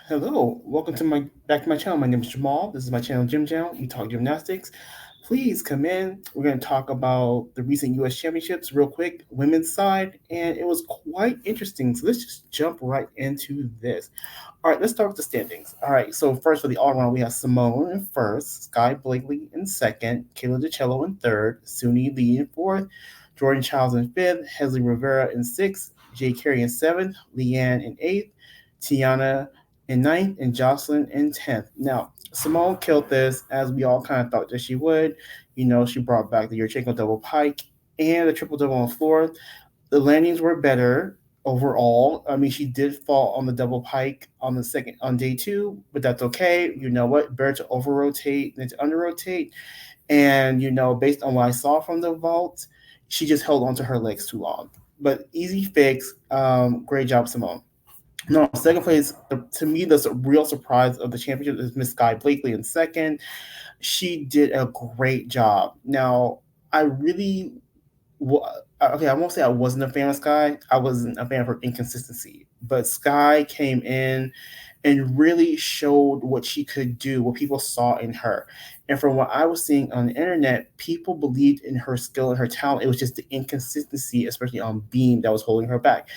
Hello, welcome to my back to my channel. My name is Jamal. This is my channel GymJam. We talk gymnastics. Please come in. We're going to talk about the recent U.S. championships real quick, women's side, and it was quite interesting. So let's just jump right into this. All right, let's start with the standings. All right, so first for the all around, we have Simone in first, Skye Blakely in second, Kayla DiCello in third, Sunisa Lee in fourth, Jordan Chiles in fifth, Hesley Rivera in sixth, Jay Carey in seventh, Leanne in eighth, Tiana in ninth, and Jocelyn in 10th. Now, Simone killed this as we all kind of thought that she would. She brought back the Yurchenko double pike and the triple double on the floor. The landings were better overall. I mean, she did fall on the double pike on the second on day two, but that's okay. You know what? Better to over rotate than to under rotate. And based on what I saw from the vault, she just held onto her legs too long. But easy fix. Great job, Simone. No, second place, to me, the real surprise of the championship is Miss Skye Blakely in second. She did a great job. Now, I really, okay, I won't say I wasn't a fan of Skye. I wasn't a fan of her inconsistency. But Skye came in and really showed what she could do, what people saw in her. And from what I was seeing on the internet, people believed in her skill and her talent. It was just the inconsistency, especially on beam, that was holding her back.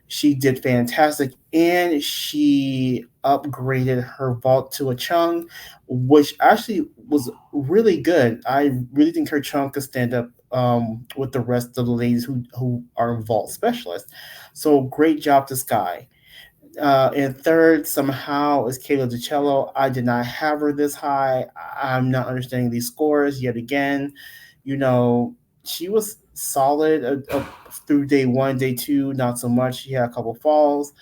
She did fantastic, and she upgraded her vault to a chung, which actually was really good. I really think her chung could stand up with the rest of the ladies who are vault specialists. So great job to Skye. And third, somehow, is Kayla DiCello. I did not have her this high. I'm not understanding these scores yet again. You know, she was solid through day one, day two, not so much. She had a couple falls.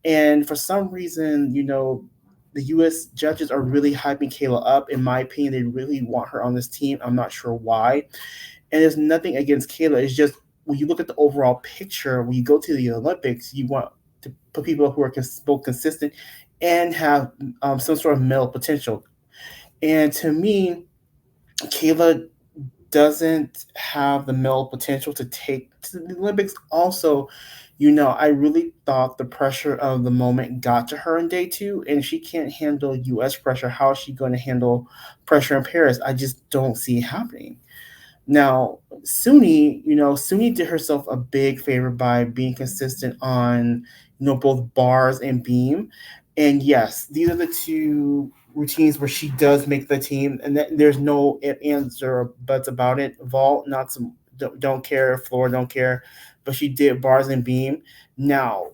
And for some reason, the U.S. judges are really hyping Kayla up. In my opinion, they really want her on this team. I'm not sure why. And there's nothing against Kayla. It's just when you look at the overall picture, when you go to the Olympics, you want to put people who are both consistent and have some sort of medal potential. And to me, Kayla doesn't have the medal potential to take to the Olympics. Also, I really thought the pressure of the moment got to her in day two, and she can't handle U.S. pressure. How is she going to handle pressure in Paris? I just don't see it happening. Now, Suni did herself a big favor by being consistent on, both bars and beam. And yes, these are the two routines where she does make the team, and there's no ands or buts about it. Vault, not some, don't care, floor, don't care, but she did bars and beam. Now,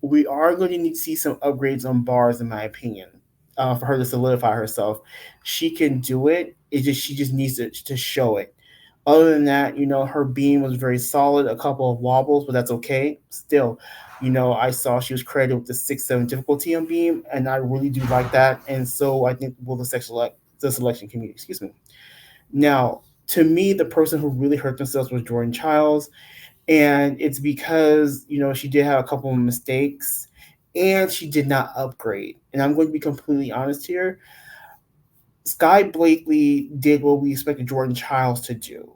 we are going to need to see some upgrades on bars, in my opinion, for her to solidify herself. She can do it. She just needs to show it. Other than that, her beam was very solid, a couple of wobbles, but that's okay. Still, I saw she was credited with the 6-7 difficulty on beam, and I really do like that. And so I think will the selection community, excuse me. Now, to me, the person who really hurt themselves was Jordan Chiles, and it's because she did have a couple of mistakes, and she did not upgrade. And I'm going to be completely honest here. Skye Blakely did what we expected Jordan Chiles to do.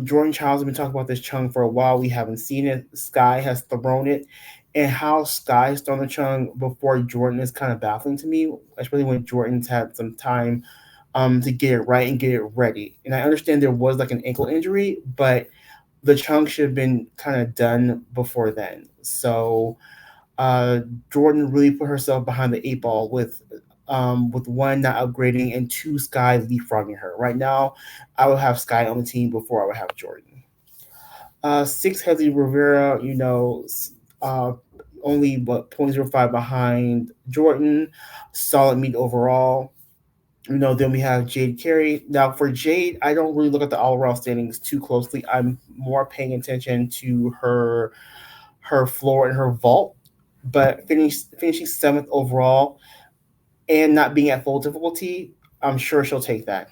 Jordan Chiles has been talking about this chung for a while. We haven't seen it. Skye has thrown it. And how Skye's thrown the chung before Jordan is kind of baffling to me, especially when Jordan's had some time to get it right and get it ready. And I understand there was like an ankle injury, but the chung should have been kind of done before then. So uh, Jordan really put herself behind the eight ball with one not upgrading and two Skye leapfrogging her. Right now, I would have Skye on the team before I would have Jordan. Six Hesley Rivera, uh, only but 0.05 behind Jordan. Solid meet overall. Then we have Jade Carey. Now for Jade, I don't really look at the all around standings too closely. I'm more paying attention to her floor and her vault. But finishing seventh overall and not being at full difficulty, I'm sure she'll take that.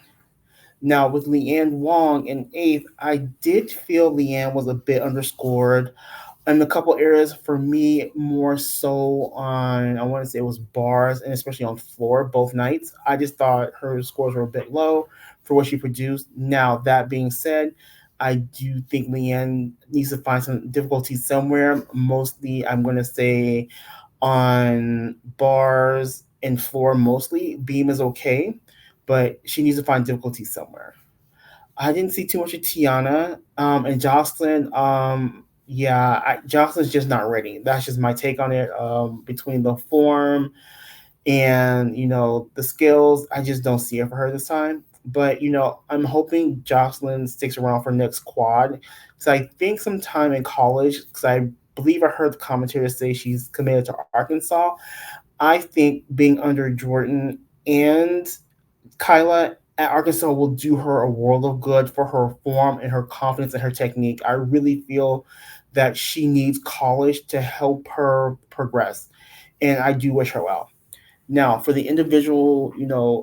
Now with Leanne Wong in eighth, I did feel Leanne was a bit underscored in a couple areas. For me, more so on, I want to say it was bars and especially on floor both nights. I just thought her scores were a bit low for what she produced. Now that being said, I do think Leanne needs to find some difficulty somewhere. Mostly, I'm going to say on bars and floor mostly. Beam is okay, but she needs to find difficulty somewhere. I didn't see too much of Tiana and Jocelyn. Yeah, Jocelyn's just not ready. That's just my take on it. Between the form and the skills, I just don't see it for her this time. But I'm hoping Jocelyn sticks around for next quad because I think sometime in college, because I believe I heard the commentator say she's committed to Arkansas. I think being under Jordan and Kyla at Arkansas will do her a world of good for her form and her confidence and her technique. I really feel that she needs college to help her progress, and I do wish her well. Now, for the individual,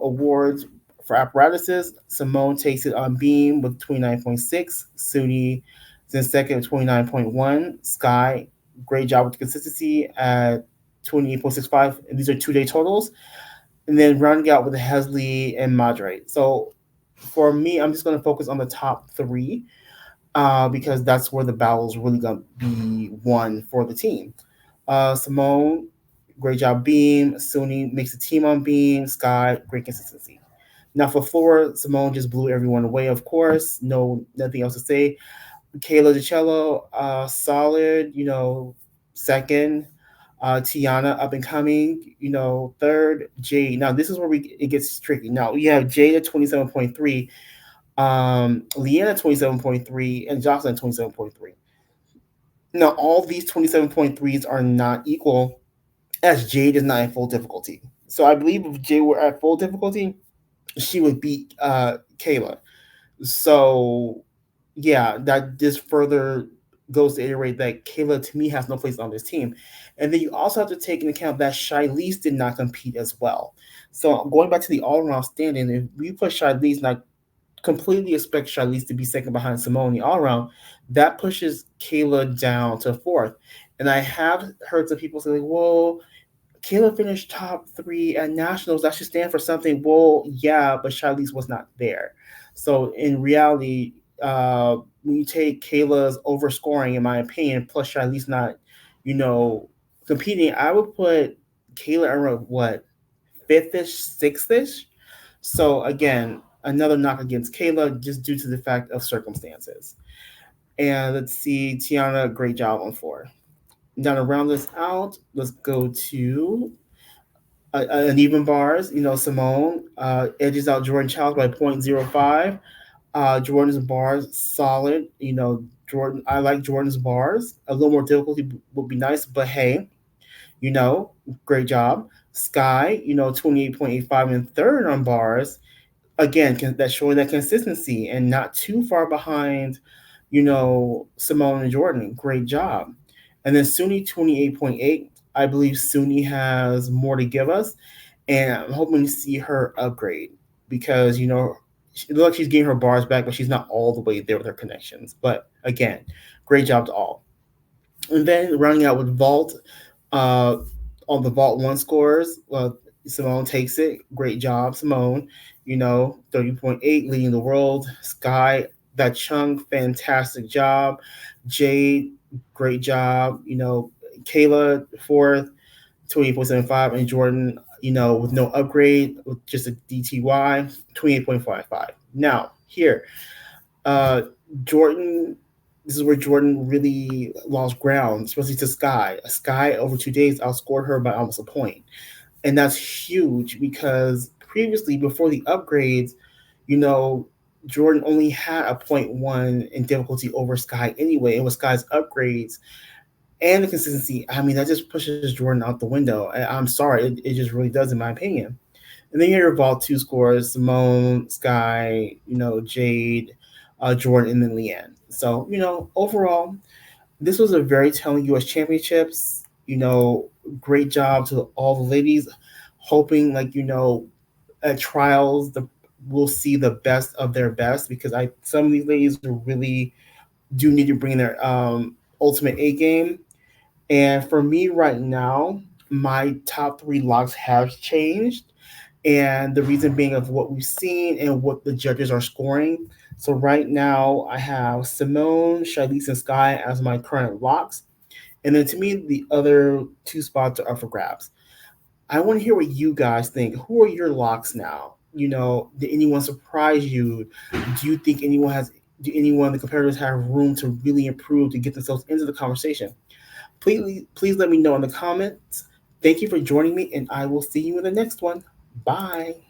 awards for apparatuses, Simone takes it on beam with 29.6. Suni is in second with 29.1. Skye, great job with the consistency at 28.65. And these are 2 day totals. And then rounding out with Hesley and Madre. So for me, I'm just going to focus on the top three because that's where the battle's really going to be won for the team. Simone, great job beam. Suni makes the team on beam. Skye, great consistency. Now for floor, Simone just blew everyone away, of course. Nothing else to say. Kayla DiCello, solid, second. Tiana, up and coming, third. Jade. Now this is where it gets tricky. Now you have Jade at 27.3, Leanne at 27.3, and Jocelyn at 27.3. Now all these 27.3s are not equal as Jade is not in full difficulty. So I believe if Jade were at full difficulty, she would beat Kayla. So yeah, that just further goes to iterate that Kayla to me has no place on this team. And then you also have to take into account that Chiles did not compete as well. So going back to the all around standing, if we put Chiles, and I completely expect Chiles to be second behind Simone all around, that pushes Kayla down to fourth. And I have heard some people say, like, well, Kayla finished top three at nationals. That should stand for something. Well, yeah, but Charlize was not there. So in reality, when you take Kayla's overscoring, in my opinion, plus Charlize not, you know, competing, I would put Kayla around what, fifth-ish, sixth-ish. So again, another knock against Kayla just due to the fact of circumstances. And let's see, Tiana, great job on four. Now to round this out, let's go to uneven bars. Simone edges out Jordan Chiles by 0.05. Jordan's bars solid. Jordan. I like Jordan's bars. A little more difficulty would be nice, but hey, you know, great job. Skye, 28.85 and third on bars. Again, that's showing that consistency and not too far behind, Simone and Jordan. Great job. And then Suni 28.8. I believe Suni has more to give us, and I'm hoping to see her upgrade because it looks like she's getting her bars back, but she's not all the way there with her connections. But again, great job to all. And then rounding out with vault, uh, on the vault one scores, Simone takes it. Great job, Simone. 30.8, leading the world. Skye, that chunk, fantastic job. Jade, great job. Kayla, fourth, 28.75, and Jordan, with no upgrade, with just a DTY, 28.55. Now, here, uh, Jordan, this is where Jordan really lost ground, especially to Skye. Skye, over 2 days, outscored her by almost a point. And that's huge because previously, before the upgrades, you know, Jordan only had a point 0.1 in difficulty over Skye anyway. It was Skye's upgrades and the consistency. I mean, that just pushes Jordan out the window. I'm sorry, it just really does, in my opinion. And then you have your vault two scores: Simone, Skye, Jade, Jordan, and then Leanne. So overall, this was a very telling U.S. Championships. Great job to all the ladies. Hoping at trials we'll see the best of their best because some of these ladies really do need to bring their ultimate A game. And for me right now, my top three locks have changed. And the reason being of what we've seen and what the judges are scoring. So right now I have Simone, Charlize, and Skye as my current locks. And then to me, the other two spots are up for grabs. I want to hear what you guys think. Who are your locks now? Did anyone surprise you? Do you think do anyone the competitors have room to really improve to get themselves into the conversation? Please let me know in the comments. Thank you for joining me, and I will see you in the next one. Bye.